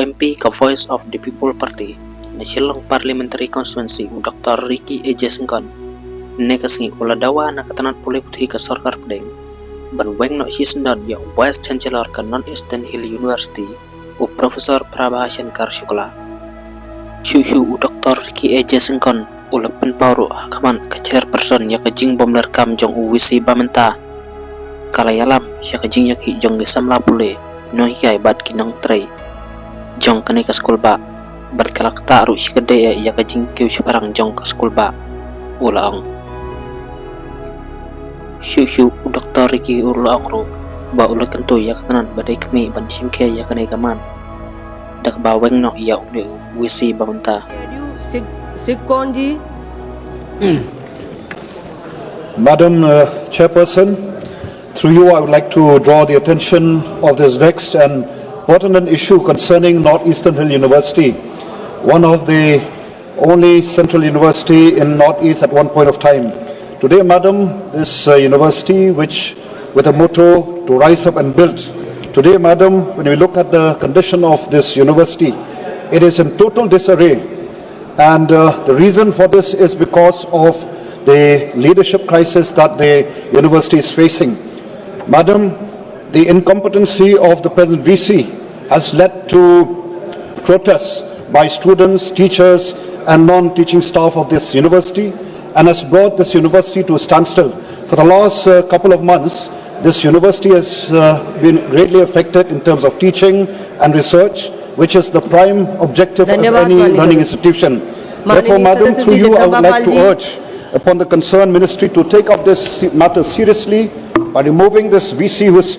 MP ke Voice of the People Party na Shillong Parliamentary Constituency Dr. Ricky Eje Syngkon ne kasngi ula dawa na katanat pulih putih ke sarkar pedeng ban weng no sisendad ya Vice Chancellor ke Non-Eastern Hill University u Profesor Prabhashan Kar Shukla Shushu Dr. Ricky Eje Syngkon ula penpauru hakaman ke chairperson ya ke jing bom lerkam jong uwisi bamenta kalayalam ya ke jing yaki jong gisamla pulih no hikai bat kinang tray jong kene ke skul ba berkelak ta aru sikede ya ke jing kiu separang jong ke skul ba ulang shu Dr. Ricky ulang ru ba ula kentu ya katanan badai kemi ban simke ya kene kaman dak ba weng no ya ude wisi bamenta syngkon ji. Madam Chairperson, through you I would like to draw the attention of this vexed and pertinent issue concerning Northeastern Hill University, one of the only central university in Northeast at one point of time. Today, Madam, this university which with a motto to rise up and build. Today, Madam, when we look at the condition of this university, it is in total disarray, and the reason for this is because of the leadership crisis that the university is facing. Madam, the incompetency of the present VC has led to protests by students, teachers and non-teaching staff of this university and has brought this university to a standstill. For the last couple of months, this university has been greatly affected in terms of teaching and research, which is the prime objective of any learning institution. Therefore, Madam, through you I would like to urge upon the concerned ministry to take up this matter seriously by removing this VC who is